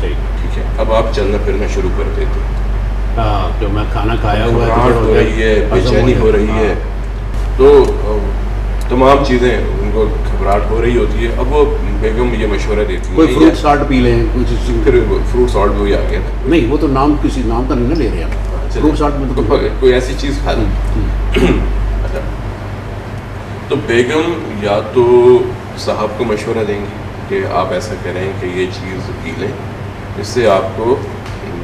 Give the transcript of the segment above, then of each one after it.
صحیح. ٹھیک ہے. اب آپ چلنا پھرنا شروع کر دیتے ہیں. ہاں تو میں کھانا کھایا ہوا ہے, گھبراہٹ ہو رہی ہے, بے چینی ہو رہی ہے, تو تمام چیزیں ان کو گھبراہٹ ہو رہی ہوتی ہے. اب وہ بیگم یہ مشورہ دیتی ہے کوئی فروٹ سالٹ پی لیں, پھر فروٹ سالٹ بھی آ گیا. نہیں وہ تو نام کسی نام کا نہیں نا لے رہے ہیں, فروٹ سالٹ میں تو کوئی ایسی چیز کھا لیں. اچھا, تو بیگم یا تو صاحب کو مشورہ دیں گی کہ آپ ایسا کریں کہ یہ چیز پی لیں, اس سے آپ کو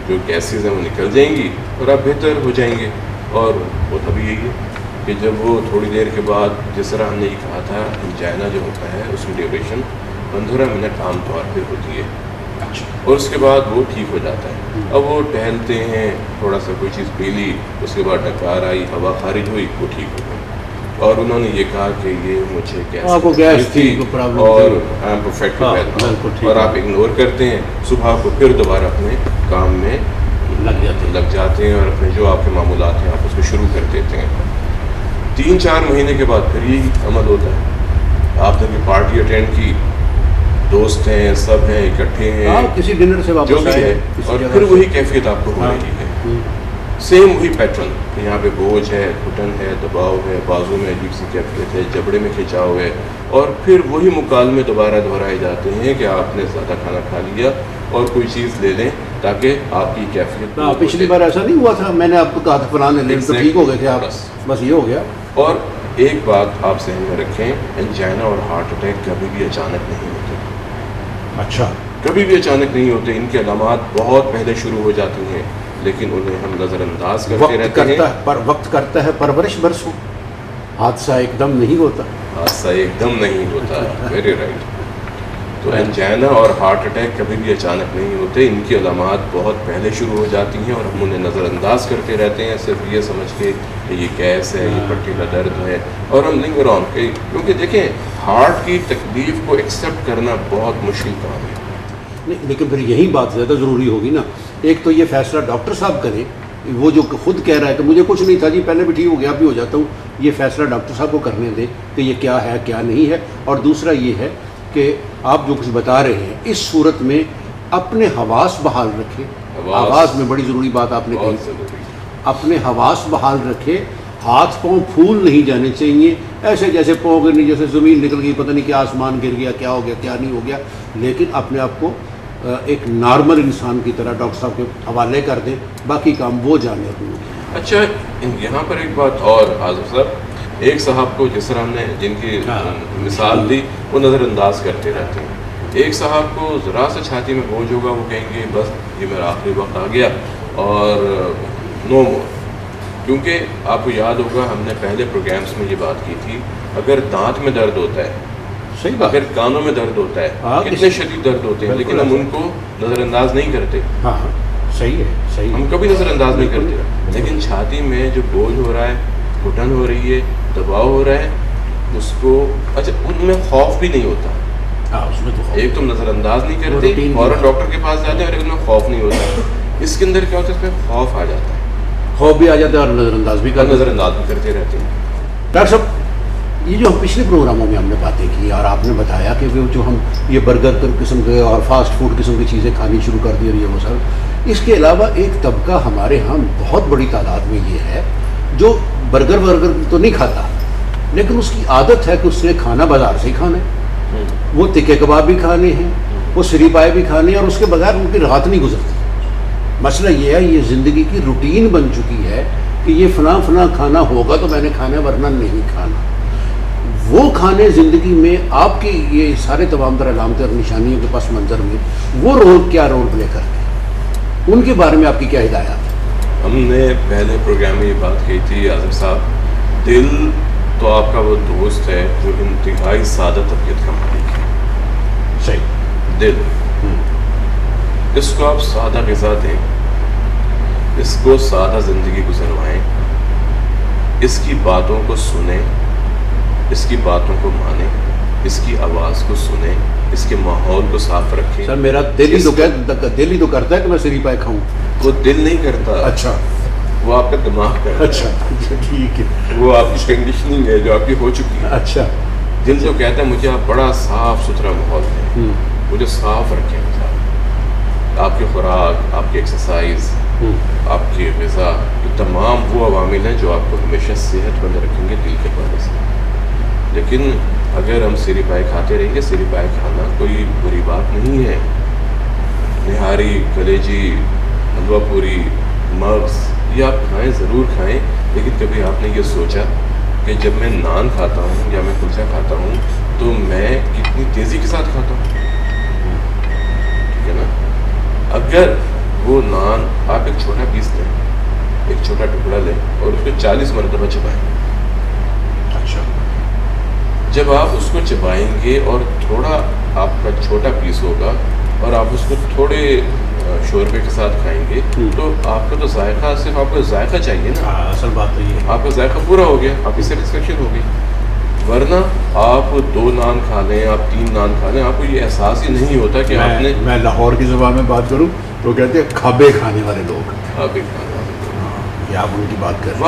جو گیسز ہیں وہ نکل جائیں گی اور آپ بہتر ہو جائیں گے. اور ہوتا بھی یہی ہے کہ جب وہ تھوڑی دیر کے بعد, جس طرح ہم نے یہ کہا تھا, انجائنا جو ہوتا ہے اس کی ڈیوریشن 15 منٹ عام طور پہ ہوتی ہے, اور اس کے بعد وہ ٹھیک ہو جاتا ہے. اب وہ ٹہلتے ہیں, تھوڑا سا کوئی چیز پی لی, اس کے بعد ڈکار آئی, ہوا خارج ہوئی, وہ ٹھیک ہو گئی. اور انہوں نے یہ کہا کہ یہ مجھے گیس تھی اور پرفیکٹ ویل, اور آپ اگنور کرتے ہیں. صبح کو پھر دوبارہ اپنے کام میں لگ جاتے ہیں اور اپنے جو آپ کے معمولات ہیں آپ اس کو شروع کر دیتے ہیں. 3-4 مہینے کے بعد پھر یہی عمل ہوتا ہے. آپ نے پارٹی اٹینڈ کی, دوست ہیں, سب ہیں, اکٹھے ہیں, کسی ڈنر سے جو بھی ہے, اور پھر وہی کیفیت آپ کو ہو رہی ہے. سیم وہی پیٹرن, یہاں پہ بوجھ ہے, گھٹن ہے, دباؤ ہے, بازو میں عجیب سی کیفیت ہے, جبڑے میں کھینچاؤ ہے, اور پھر وہی مکالمے دوبارہ دہرائے جاتے ہیں کہ آپ نے زیادہ کھانا کھا لیا اور کوئی چیز لے لیں تاکہ آپ کی کیفیت. پچھلی بار ایسا نہیں ہوا تھا, میں نے آپ کو کہا تھا فلاں لے تو ٹھیک ہو گئے تھے آپ, بس یہ ہو گیا. اور ایک بات آپ ذہن میں رکھیں, انجائنا اور ہارٹ اٹیک کبھی بھی اچانک نہیں ہوتے. اچھا, کبھی بھی اچانک نہیں ہوتے. ان کی علامات بہت پہلے شروع ہو جاتی ہیں, لیکن انہیں ہم نظر انداز کرتے رہتے ہیں. وقت کرتا ہے پرورش برسوں, حادثہ ایک دم نہیں ہوتا. حادثہ ایک دم نہیں ہوتا. Very right. تو انجائنا اور ہارٹ اٹیک کبھی بھی اچانک نہیں ہوتے. ان کی علامات بہت پہلے شروع ہو جاتی ہیں اور ہم انہیں نظر انداز کرتے رہتے ہیں, صرف یہ سمجھ کے کہ یہ گیس ہے, یہ پٹی کا درد ہے, اور ہم لنگر آن. کیونکہ دیکھیں, ہارٹ کی تکلیف کو ایکسیپٹ کرنا بہت مشکل کام ہے. نہیں, لیکن پھر یہی بات زیادہ ضروری ہوگی نا. ایک تو یہ فیصلہ ڈاکٹر صاحب کریں, وہ جو خود کہہ رہا ہے کہ مجھے کچھ نہیں تھا جی, پہلے بھی ٹھیک ہو گیا, اب بھی ہو جاتا ہوں. یہ فیصلہ ڈاکٹر صاحب کو کرنے دیں کہ یہ کیا ہے کیا نہیں ہے. اور دوسرا یہ ہے کہ آپ جو کچھ بتا رہے ہیں, اس صورت میں اپنے حواس بحال رکھیں. آواز میں بڑی ضروری بات آپ نے کہی, اپنے حواس بحال رکھے. ہاتھ پاؤں پھول نہیں جانے چاہیے, ایسے جیسے پاؤں گرنی, جیسے زمین نکل گئی, پتہ نہیں کیا آسمان گر گیا, کیا ہو گیا کیا نہیں ہو گیا. لیکن اپنے آپ کو ایک نارمل انسان کی طرح ڈاکٹر صاحب کے حوالے کر دیں, باقی کام وہ جانے. اچھا, یہاں پر ایک بات اور آصف صاحب, ایک صاحب کو جس طرح ہم نے جن کی مثال دی وہ نظر انداز کرتے رہتے ہیں. ایک صاحب کو ذرا سا چھاتی میں بوجھ ہوگا, وہ کہیں گے بس یہ میرا آخری وقت آ گیا اور نو مور. کیونکہ آپ کو یاد ہوگا ہم نے پہلے پروگرامز میں یہ بات کی تھی, اگر دانت میں درد ہوتا ہے, صحیح بات, اگر کانوں میں درد ہوتا ہے, کتنے شدید درد ہوتے ہیں, لیکن ہم ان کو نظر انداز نہیں کرتے. ہاں صحیح ہے, صحیح, ہم کبھی نظر انداز نہیں کرتے. لیکن چھاتی میں جو بوجھ ہو رہا ہے, گھٹن ہو رہی ہے, دباؤ ہو رہا ہے, اس کو اچھا ان میں خوف بھی نہیں ہوتا. اس میں تو ایک تم نظر انداز نہیں کرتے, فوراً ڈاکٹر کے پاس جاتے ہیں, اور ان میں خوف نہیں ہوتا. اس کے اندر کیا ہوتا ہے, اس میں خوف آ جاتا ہے, خوف بھی آ جاتا ہے اور نظر انداز بھی کرتے رہتے ہیں. ڈاکٹر صاحب, یہ جو ہم پچھلے پروگراموں میں ہم نے باتیں کی اور آپ نے بتایا کہ وہ جو ہم یہ برگر قسم کے اور فاسٹ فوڈ قسم کی چیزیں کھانی شروع کر دی, اور یہ وہ سب, اس کے علاوہ ایک طبقہ ہمارے ہاں بہت بڑی تعداد میں یہ ہے جو برگر تو نہیں کھاتا, لیکن اس کی عادت ہے کہ اس نے کھانا بازار سے ہی کھانا ہے. وہ تکے کباب بھی کھانے ہیں, وہ سری پائے بھی کھانے ہیں, اور اس کے بغیر ان کی رات نہیں گزرتی. مسئلہ یہ ہے, یہ زندگی کی روٹین بن چکی ہے کہ یہ فلاں کھانا ہوگا تو میں نے کھانا, ورنہ نہیں کھانا. وہ کھانے زندگی میں آپ کی یہ سارے تمام تر علامتیں اور نشانیوں کے پس منظر میں وہ کیا رول پلے کرتے ہیں, ان کے بارے میں آپ کی کیا ہدایات ہے؟ ہم نے پہلے پروگرام میں یہ بات کہی تھی آصف صاحب, دل تو آپ کا وہ دوست ہے جو انتہائی سادہ طبیعت کا مالک ہے. صحیح. دل, اس کو آپ سادہ غذا دیں, اس کو سادہ زندگی گزروائیں, اس کی باتوں کو سنیں, اس کی باتوں کو مانیں, اس کی آواز کو سنیں, اس کے ماحول کو صاف رکھیں. سر میرا دل ہی تو کرتا ہے کہ میں سری پائے کھاؤں. وہ دل نہیں کرتا. اچھا, وہ آپ کا دماغ کرتا ہے. اچھا ٹھیک ہے, وہ آپ کی کنڈیشننگ ہے جو آپ کی ہو چکی ہے. اچھا, دل جو کہتا ہے مجھے آپ بڑا صاف ستھرا ماحول دیں, مجھے صاف رکھیں, آپ آپ کی خوراک، آپ کی ایکسرسائز، آپ کی غذا، یہ تمام وہ عوامل ہیں جو آپ کو ہمیشہ صحت مند رکھیں گے دل کے حوالے سے. لیکن اگر ہم سیری پائے کھاتے رہیں گے، سیری پائے کھانا کوئی بری بات نہیں ہے. نہاری، کلیجی، حلوہ پوری، مغز، یہ آپ کھائیں، ضرور کھائیں، لیکن کبھی آپ نے یہ سوچا کہ جب میں نان کھاتا ہوں یا میں کلچا کھاتا ہوں تو میں کتنی تیزی کے ساتھ کھاتا ہوں؟ ٹھیک ہے نا. اگر وہ نان آپ ایک چھوٹا پیس لیں، ایک چھوٹا ٹکڑا لیں اور اس کو 40 مرتبہ چبائیں. اچھا. جب آپ اس کو چبائیں گے اور تھوڑا آپ کا چھوٹا پیس ہوگا اور آپ اس کو تھوڑے شوربے کے ساتھ کھائیں گے تو آپ کا تو ذائقہ، صرف آپ کو ذائقہ چاہیے نا. اصل بات تو یہ ہے آپ کا ذائقہ پورا ہو گیا، آپ کی سیٹسفیکشن ہو گئی. ورنہ آپ 2 نان کھا لیں، آپ 3 نان کھا لیں، آپ کو یہ احساس ہی نہیں ہوتا کہ آپ نے. میں لاہور کی زبان میں بات کروں تو کہتے ہیں کھابے کھانے والے لوگ. کھابے کھانے والے لوگ، یہ آپ ان کی بات کر رہے ہیں.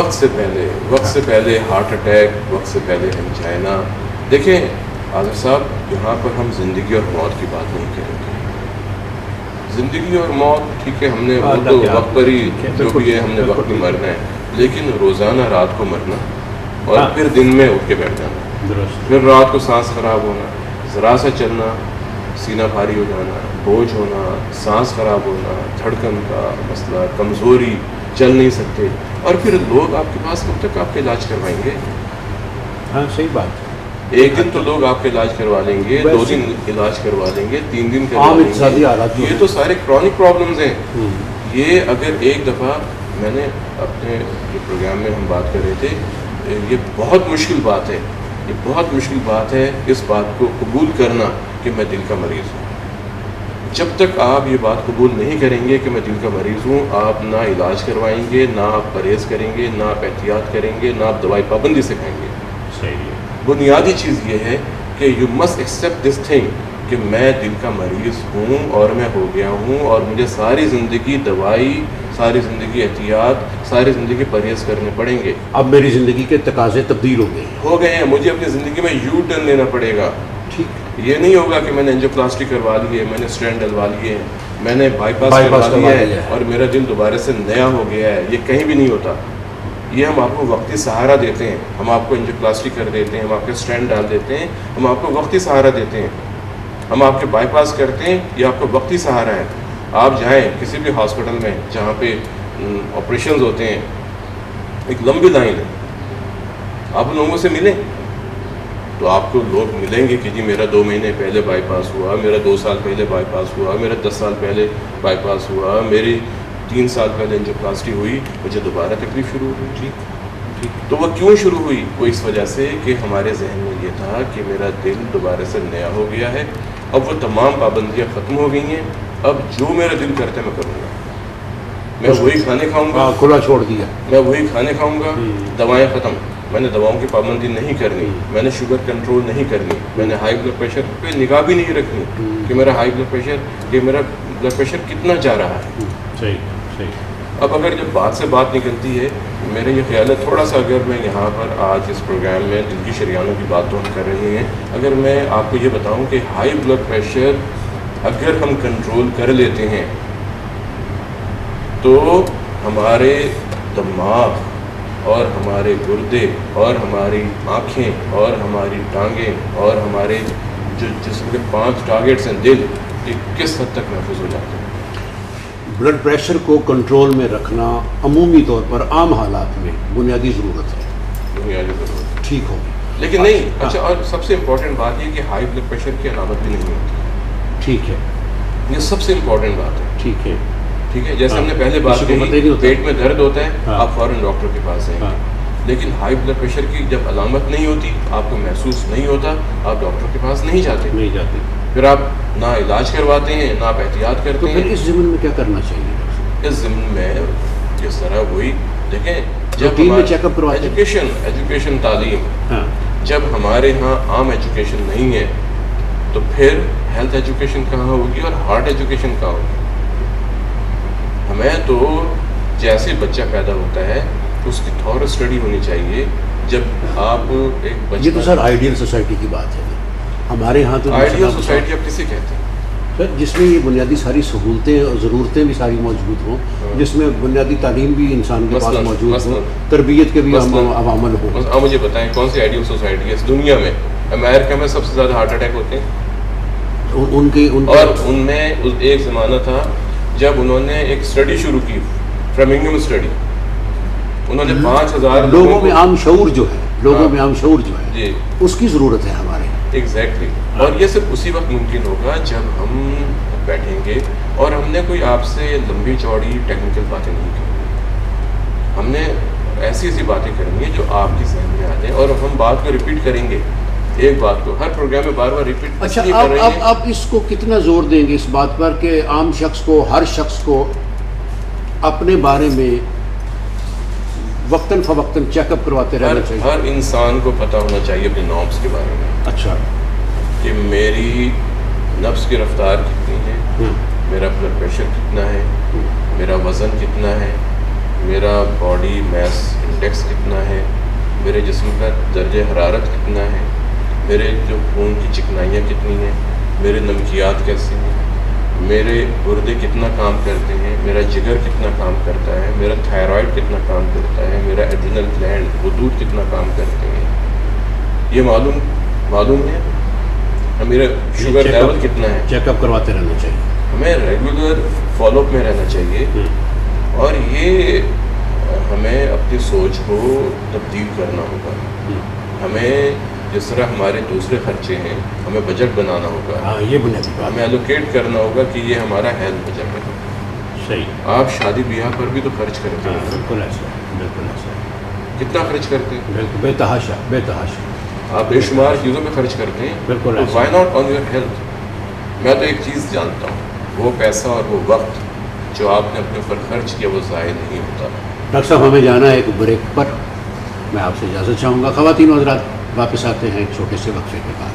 وقت سے پہلے ہارٹ اٹیک، وقت سے پہلے انجائنا. دیکھیں عاطف صاحب، یہاں پر ہم زندگی اور موت کی بات نہیں کریں گے. زندگی اور موت ٹھیک ہے، ہم نے وہ تو وقت پر ہی جو بھی ہے ہم نے وقت میں مرنا ہے، لیکن روزانہ رات کو مرنا اور پھر دن میں اٹھ کے بیٹھ جانا، پھر رات کو سانس خراب ہونا، ذرا سا چلنا سینہ بھاری ہو جانا، بوجھ ہونا، سانس خراب ہونا، دھڑکن کا مسئلہ، کمزوری، چل نہیں سکتے. اور پھر لوگ آپ کے پاس کب تک آپ کا علاج کروائیں گے؟ ہاں صحیح بات. ایک دن تو لوگ آپ کا علاج کروا لیں گے، 2 دن علاج کروا لیں گے، 3 دن کروا لیں گے. یہ تو سارے کرونک پرابلمز ہیں. یہ اگر ایک دفعہ، میں نے اپنے جو پروگرام میں ہم بات کر رہے تھے، یہ بہت مشکل بات ہے، یہ بہت مشکل بات ہے اس بات کو قبول کرنا کہ میں دل کا مریض ہوں. جب تک آپ یہ بات قبول نہیں کریں گے کہ میں دل کا مریض ہوں، آپ نہ علاج کروائیں گے، نہ آپ پرہیز کریں گے، نہ آپ احتیاط کریں گے، نہ آپ دوائی پابندی سے کھائیں گے. صحیح ہے. بنیادی چیز یہ ہے کہ you must accept this thing کہ میں دل کا مریض ہوں اور میں ہو گیا ہوں، اور مجھے ساری زندگی دوائی، ساری زندگی احتیاط، ساری زندگی پرہیز کرنے پڑیں گے. اب میری زندگی کے تقاضے تبدیل ہو گئے ہیں. مجھے اپنی زندگی میں یو ٹرن لینا پڑے گا. ٹھیک. یہ نہیں ہوگا کہ میں نے انجیوپلاسٹی کروا لی ہے، میں نے اسٹینٹ ڈلوا لیے ہیں، میں نے بائی پاس کروا لیا ہے اور میرا دل دوبارہ سے نیا ہو گیا ہے. یہ کہیں بھی نہیں ہوتا. یہ ہم آپ کو وقتی سہارا دیتے ہیں، ہم آپ کو انجیوپلاسٹی کر دیتے ہیں، ہم آپ کے اسٹینٹ ڈال دیتے ہیں، ہم آپ کو وقتی سہارا دیتے ہیں، ہم آپ کے بائی پاس کرتے ہیں، یہ آپ کو وقتی سہارا ہے. آپ جائیں کسی بھی ہاسپٹل میں جہاں پہ آپریشنز ہوتے ہیں، ایک لمبی لائن ہے، آپ لوگوں سے ملیں تو آپ کو لوگ ملیں گے کہ جی میرا 2 مہینے پہلے بائی پاس ہوا، میرا 2 سال پہلے بائی پاس ہوا، میرا 10 سال پہلے بائی پاس ہوا، میری 3 سال پہلے انجیوپلاسٹی ہوئی، مجھے دوبارہ تکلیف شروع ہوئی. ٹھیک. تو وہ کیوں شروع ہوئی؟ وہ اس وجہ سے کہ ہمارے ذہن میں یہ تھا کہ میرا دل دوبارہ سے نیا ہو گیا ہے، اب وہ تمام پابندیاں ختم ہو گئی ہیں، اب جو میرا دل کرتا ہے میں کروں گا، میں وہی کھانے کھاؤں گا. کھلا چھوڑ دیا. میں وہی کھانے کھاؤں گا. دوائیں ختم، میں نے دواؤں کی پابندی نہیں کرنی، میں نے شوگر کنٹرول نہیں کرنی، میں نے ہائی بلڈ پریشر پہ نگاہ بھی نہیں رکھنی کہ میرا ہائی بلڈ پریشر، کہ میرا بلڈ پریشر کتنا جا رہا ہے. صحیح. اب اگر جب بات سے بات نکلتی ہے، میرا یہ خیال ہے تھوڑا سا، اگر میں یہاں پر آج اس پروگرام میں دل کی شریانوں کی بات تو ہم کر رہے ہیں، اگر میں آپ کو یہ بتاؤں کہ ہائی بلڈ پریشر اگر ہم کنٹرول کر لیتے ہیں تو ہمارے دماغ اور ہمارے گردے اور ہماری آنکھیں اور ہماری ٹانگیں اور ہمارے جو جسم کے 5 ٹارگیٹس ہیں، دل، یہ کس حد تک محفوظ ہو جاتے ہیں. بلڈ پریشر کو کنٹرول میں رکھنا عمومی طور پر عام حالات میں بنیادی ضرورت ہے. بنیادی ضرورت ٹھیک ہوگی. لیکن نہیں. اچھا، اور سب سے امپورٹنٹ بات یہ کہ ہائی بلڈ پریشر کی علامت بھی نہیں ہوتی. ٹھیک ہے. یہ سب سے امپورٹنٹ بات ہے. ٹھیک ہے. ٹھیک ہے. جیسے ہم نے پہلے بات کی، پیٹ میں درد ہوتا ہے آپ فوراً ڈاکٹر کے پاس جائیں گے. لیکن ہائی بلڈ پریشر کی جب علامت نہیں ہوتی، آپ کو محسوس نہیں ہوتا، آپ ڈاکٹر کے پاس نہیں جاتے. پھر آپ نہ علاج کرواتے ہیں، نہ آپ احتیاط کرتے ہیں. پھر اس ضمن میں کیا کرنا چاہیے؟ اس ضمن میں جس طرح وہی دیکھیں، جب چیک اپ کرواتے ہیں، ایجوکیشن تعلیم، جب ہمارے ہاں عام ایجوکیشن نہیں ہے تو پھر ہیلتھ ایجوکیشن کہاں ہوگی اور ہارٹ ایجوکیشن کہاں ہوگی؟ ہمیں تو جیسے بچہ پیدا ہوتا ہے اس کی تھور اسٹڈی ہونی چاہیے. جب آپ ایک بچہ، یہ تو سر آئیڈیل سوسائٹی کی بات ہے. ہمارے ہاں تو آئیڈیل سوسائٹی آپ کسے کہتے ہیں؟ سر جس میں یہ بنیادی ساری سہولتیں اور ضرورتیں بھی ساری موجود ہوں، جس میں بنیادی تعلیم بھی انسان کے پاس موجود ہو، تربیت کے بھی عوامل ہو. آپ مجھے بتائیں کون سی آئیڈیل سوسائٹی ہے اس دنیا میں؟ امریکہ میں سب سے زیادہ ہارٹ اٹیک ہوتے ہیں اور ان میں ایک زمانہ تھا جب انہوں نے ایک اسٹڈی شروع کی، فرمنگھم اسٹڈی. انہوں نے 5000 لوگوں میں عام شعور جو ہے جی اس کی ضرورت ہے ہمارے. ایگزیکٹلی. اور یہ صرف اسی وقت ممکن ہوگا جب ہم بیٹھیں گے اور ہم نے کوئی آپ سے لمبی چوڑی ٹیکنیکل باتیں نہیں کرنی. ہم نے ایسی باتیں کرنی ہے جو آپ کے ذہن میں آ جائیں اور ہم بات کو ریپیٹ کریں گے. ایک بات کو ہر پروگرام میں بار بار ریپیٹ. اچھا آپ اس کو کتنا زور دیں گے اس بات پر کہ عام شخص کو، ہر شخص کو اپنے بارے میں وقتاً فوقتاً چیک اپ کرواتے رہنا چاہیے؟ ہر انسان کو پتہ ہونا چاہیے اپنے نارمس کے بارے میں. اچھا. کہ میری نفس کی رفتار کتنی ہے، میرا بلڈ پریشر کتنا ہے، میرا وزن کتنا ہے، میرا باڈی میس انڈیکس کتنا ہے، میرے جسم کا درجہ حرارت کتنا ہے، میرے جو خون کی چکنائیاں کتنی ہیں، میرے نمکیات کیسی ہیں، میرے گردے کتنا کام کرتے ہیں، میرا جگر کتنا کام کرتا ہے، میرا تھائرائڈ کتنا کام کرتا ہے، میرا ایڈرینل گلینڈ غدود کتنا کام کرتے ہیں. یہ معلوم ہے. میرا شوگر لیول کتنا ہے. چیک اپ کرواتے رہنا چاہیے. ہمیں ریگولر فالو اپ میں رہنا چاہیے. اور یہ ہمیں اپنی سوچ کو تبدیل کرنا ہوگا. ہمیں جس طرح ہمارے دوسرے خرچے ہیں ہمیں بجٹ بنانا ہوگا. یہ بنیادی بات. ہمیں الوکیٹ کرنا ہوگا کہ یہ ہمارا ہیلتھ بجٹ ہے. صحیح. آپ شادی بیاہ پر بھی تو خرچ کرتے ہیں. بالکل ایسا. کتنا خرچ کرتے ہیں؟ بالکل بے تحاشا. آپ بے شمار چیزوں پہ خرچ کرتے ہیں. بالکل. Why not on your health? میں تو ایک چیز جانتا ہوں، وہ پیسہ اور وہ وقت جو آپ نے اپنے اوپر خرچ کیا وہ ضائع نہیں ہوتا. ڈاکٹر صاحب ہمیں جانا ہے ایک بریک پر. میں آپ سے اجازت چاہوں گا. خواتین و حضرات واپس آتے ہیں ایک چھوٹے سے وقفے کے بعد.